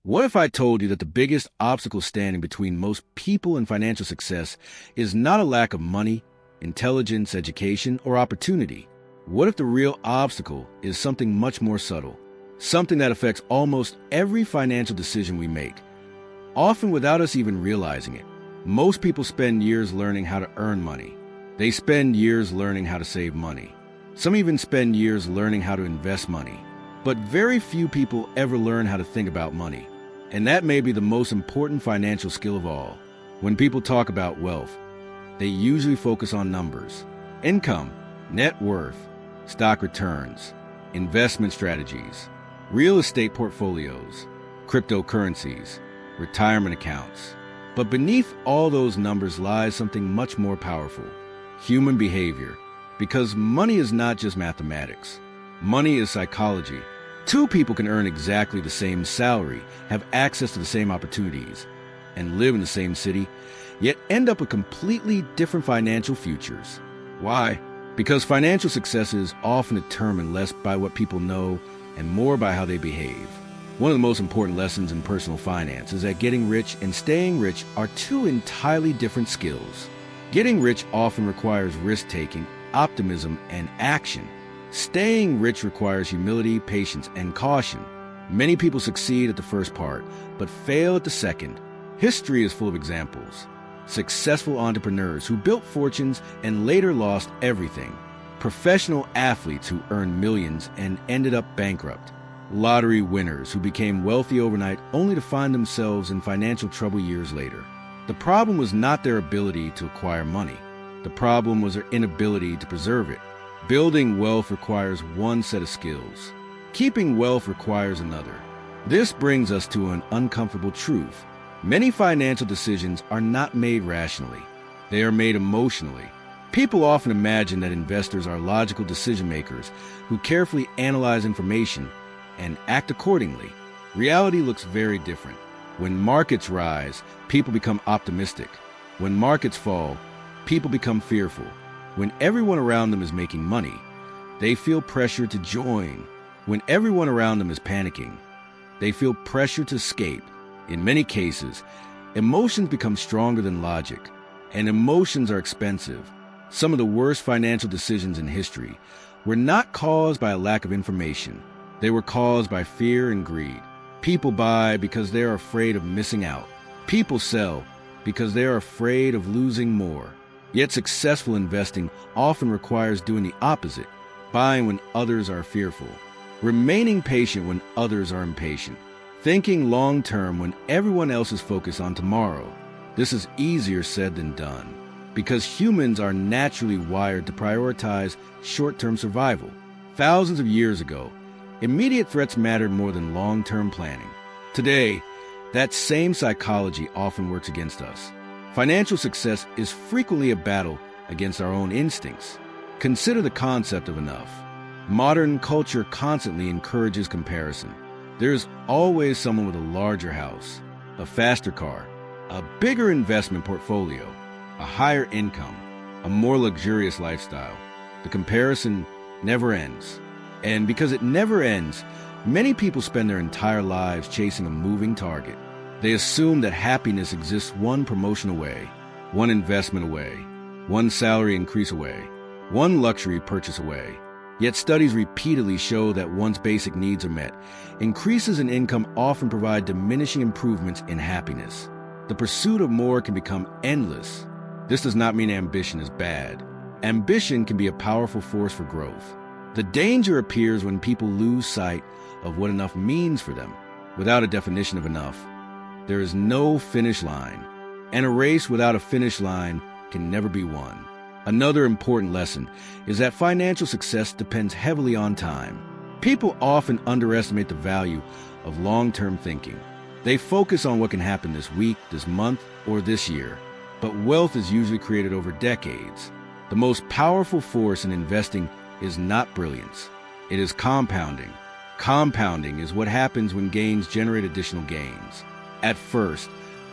What if I told you that the biggest obstacle standing between most people and financial success is not a lack of money, intelligence, education, or opportunity? What if the real obstacle is something much more subtle, something that affects almost every financial decision we make, often without us even realizing it? Most people spend years learning how to earn money. They spend years learning how to save money. Some even spend years learning how to invest money. But very few people ever learn how to think about money. And that may be the most important financial skill of all. When people talk about wealth, they usually focus on numbers: income, net worth, stock returns, investment strategies, real estate portfolios, cryptocurrencies, retirement accounts. But beneath all those numbers lies something much more powerful: human behavior. Because money is not just mathematics. Money is psychology. Two people can earn exactly the same salary, have access to the same opportunities, and live in the same city, yet end up with completely different financial futures. Why? Because financial success is often determined less by what people know and more by how they behave. One of the most important lessons in personal finance is that getting rich and staying rich are two entirely different skills. Getting rich often requires risk-taking, optimism, and action. Staying rich requires humility, patience, and caution. Many people succeed at the first part, but fail at the second. History is full of examples. Successful entrepreneurs who built fortunes and later lost everything. Professional athletes who earned millions and ended up bankrupt. Lottery winners who became wealthy overnight only to find themselves in financial trouble years later. The problem was not their ability to acquire money. The problem was their inability to preserve it. Building wealth requires one set of skills. Keeping wealth requires another. This brings us to an uncomfortable truth. Many financial decisions are not made rationally. They are made emotionally. People often imagine that investors are logical decision makers who carefully analyze information and act accordingly. Reality looks very different. When markets rise, people become optimistic. When markets fall, people become fearful. When everyone around them is making money, they feel pressure to join. When everyone around them is panicking, they feel pressure to escape. In many cases, emotions become stronger than logic, and emotions are expensive. Some of the worst financial decisions in history were not caused by a lack of information. They were caused by fear and greed. People buy because they are afraid of missing out. People sell because they are afraid of losing more. Yet successful investing often requires doing the opposite: buying when others are fearful, remaining patient when others are impatient, thinking long-term when everyone else is focused on tomorrow. This is easier said than done, because humans are naturally wired to prioritize short-term survival. Thousands of years ago, immediate threats mattered more than long-term planning. Today, that same psychology often works against us. Financial success is frequently a battle against our own instincts. Consider the concept of enough. Modern culture constantly encourages comparison. There is always someone with a larger house, a faster car, a bigger investment portfolio, a higher income, a more luxurious lifestyle. The comparison never ends. And because it never ends, many people spend their entire lives chasing a moving target. They assume that happiness exists one promotion away, one investment away, one salary increase away, one luxury purchase away. Yet studies repeatedly show that once basic needs are met, increases in income often provide diminishing improvements in happiness. The pursuit of more can become endless. This does not mean ambition is bad. Ambition can be a powerful force for growth. The danger appears when people lose sight of what enough means for them. Without a definition of enough, there is no finish line, and a race without a finish line can never be won. Another important lesson is that financial success depends heavily on time. People often underestimate the value of long-term thinking. They focus on what can happen this week, this month, or this year. But wealth is usually created over decades. The most powerful force in investing is not brilliance. It is compounding. Compounding is what happens when gains generate additional gains. At first,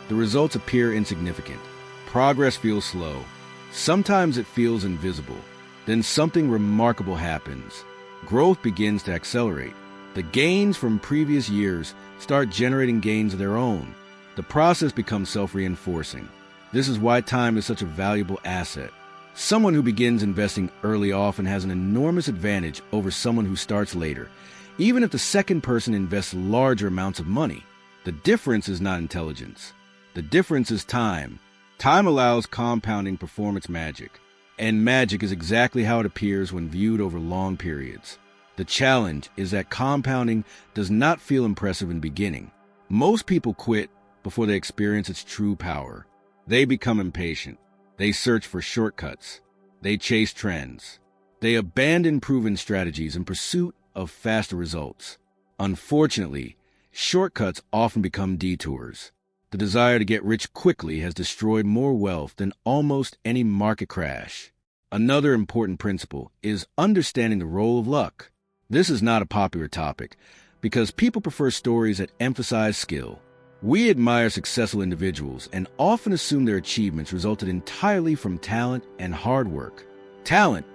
the results appear insignificant. Progress feels slow. Sometimes it feels invisible. Then something remarkable happens. Growth begins to accelerate. The gains from previous years start generating gains of their own. The process becomes self-reinforcing. This is why time is such a valuable asset. Someone who begins investing early often has an enormous advantage over someone who starts later, even if the second person invests larger amounts of money. The difference is not intelligence. The difference is time. Time allows compounding performance magic, and magic is exactly how it appears when viewed over long periods. The challenge is that compounding does not feel impressive in the beginning. Most people quit before they experience its true power. They become impatient. They search for shortcuts. They chase trends. They abandon proven strategies in pursuit of faster results. Unfortunately, shortcuts often become detours. The desire to get rich quickly has destroyed more wealth than almost any market crash. Another important principle is understanding the role of luck. This is not a popular topic because people prefer stories that emphasize skill. We admire successful individuals and often assume their achievements resulted entirely from talent and hard work. Talent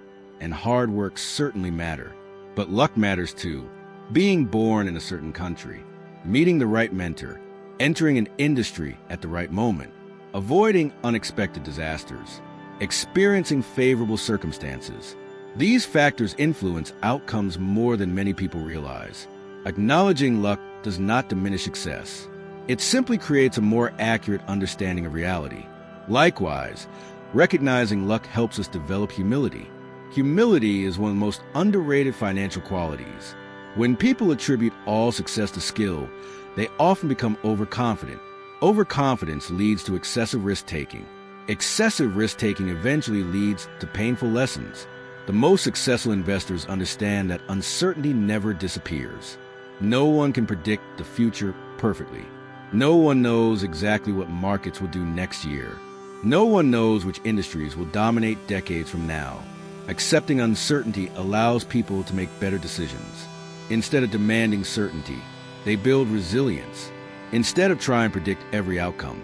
and hard work certainly matter, but luck matters too. Being born in a certain country, meeting the right mentor, entering an industry at the right moment, avoiding unexpected disasters, experiencing favorable circumstances. These factors influence outcomes more than many people realize. Acknowledging luck does not diminish success. It simply creates a more accurate understanding of reality. Likewise, recognizing luck helps us develop humility. Humility is one of the most underrated financial qualities. When people attribute all success to skill, they often become overconfident. Overconfidence leads to excessive risk-taking. Excessive risk-taking eventually leads to painful lessons. The most successful investors understand that uncertainty never disappears. No one can predict the future perfectly. No one knows exactly what markets will do next year. No one knows which industries will dominate decades from now. Accepting uncertainty allows people to make better decisions. Instead of demanding certainty, they build resilience. Instead of trying to predict every outcome,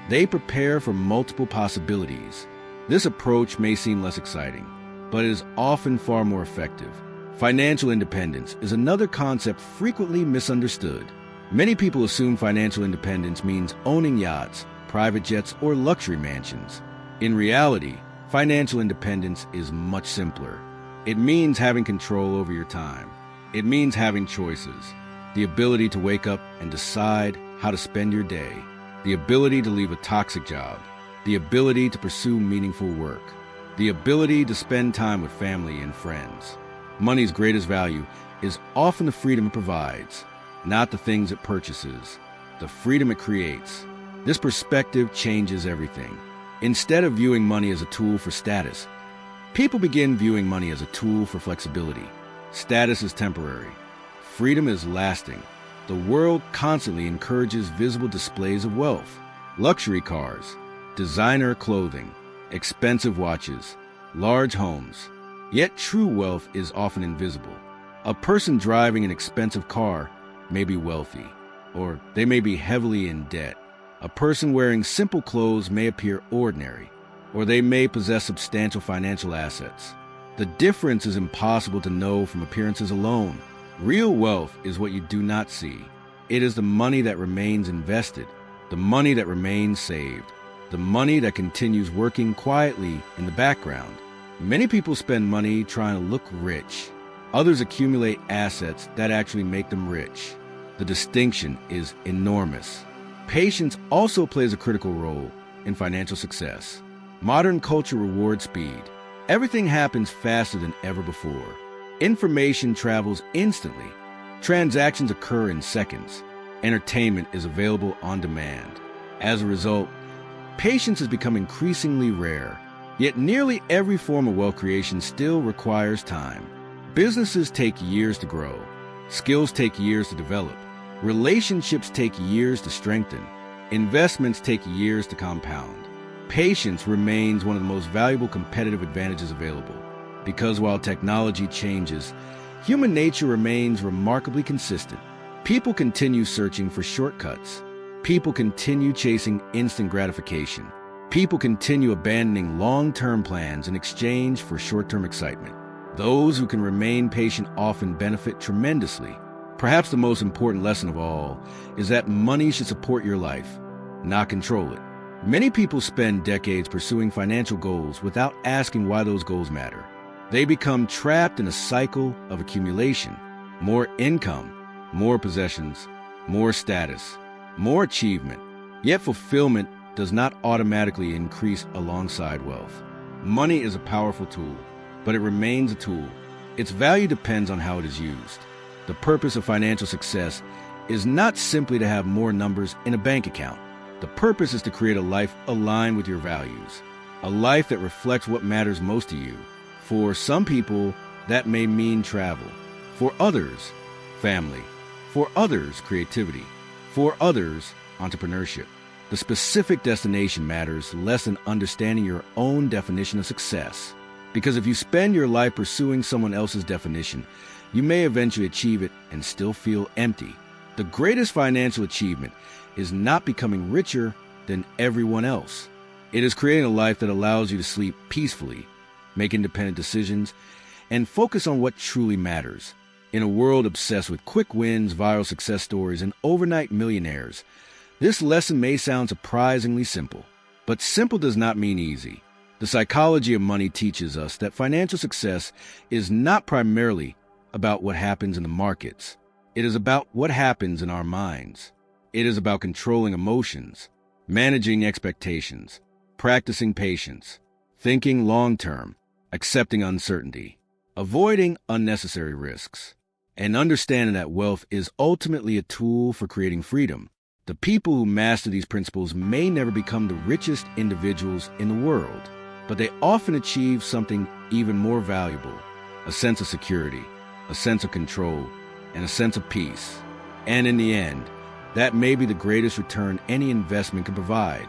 they prepare for multiple possibilities. This approach may seem less exciting, but it is often far more effective. Financial independence is another concept frequently misunderstood. Many people assume financial independence means owning yachts, private jets, or luxury mansions. In reality, financial independence is much simpler. It means having control over your time. It means having choices, the ability to wake up and decide how to spend your day, the ability to leave a toxic job, the ability to pursue meaningful work, the ability to spend time with family and friends. Money's greatest value is often the freedom it provides, not the things it purchases, the freedom it creates. This perspective changes everything. Instead of viewing money as a tool for status, people begin viewing money as a tool for flexibility. Status is temporary. Freedom is lasting. The world constantly encourages visible displays of wealth. Luxury cars, designer clothing, expensive watches, large homes. Yet true wealth is often invisible. A person driving an expensive car may be wealthy, or they may be heavily in debt. A person wearing simple clothes may appear ordinary, or they may possess substantial financial assets. The difference is impossible to know from appearances alone. Real wealth is what you do not see. It is the money that remains invested, the money that remains saved, the money that continues working quietly in the background. Many people spend money trying to look rich. Others accumulate assets that actually make them rich. The distinction is enormous. Patience also plays a critical role in financial success. Modern culture rewards speed. Everything happens faster than ever before. Information travels instantly. Transactions occur in seconds. Entertainment is available on demand. As a result, patience has become increasingly rare. Yet nearly every form of wealth creation still requires time. Businesses take years to grow. Skills take years to develop. Relationships take years to strengthen. Investments take years to compound. Patience remains one of the most valuable competitive advantages available, because while technology changes, human nature remains remarkably consistent. People continue searching for shortcuts. People continue chasing instant gratification. People continue abandoning long-term plans in exchange for short-term excitement. Those who can remain patient often benefit tremendously. Perhaps the most important lesson of all is that money should support your life, not control it. Many people spend decades pursuing financial goals without asking why those goals matter. They become trapped in a cycle of accumulation. More income, more possessions, more status, more achievement. Yet fulfillment does not automatically increase alongside wealth. Money is a powerful tool, but it remains a tool. Its value depends on how it is used. The purpose of financial success is not simply to have more numbers in a bank account. The purpose is to create a life aligned with your values, a life that reflects what matters most to you. For some people, that may mean travel. For others, family. For others, creativity. For others, entrepreneurship. The specific destination matters less than understanding your own definition of success. Because if you spend your life pursuing someone else's definition, you may eventually achieve it and still feel empty. The greatest financial achievement is not becoming richer than everyone else. It is creating a life that allows you to sleep peacefully, make independent decisions, and focus on what truly matters. In a world obsessed with quick wins, viral success stories, and overnight millionaires, this lesson may sound surprisingly simple. But simple does not mean easy. The psychology of money teaches us that financial success is not primarily about what happens in the markets. It is about what happens in our minds. It is about controlling emotions, managing expectations, practicing patience, thinking long-term, accepting uncertainty, avoiding unnecessary risks, and understanding that wealth is ultimately a tool for creating freedom. The people who master these principles may never become the richest individuals in the world, but they often achieve something even more valuable: a sense of security, a sense of control, and a sense of peace. And in the end, that may be the greatest return any investment can provide.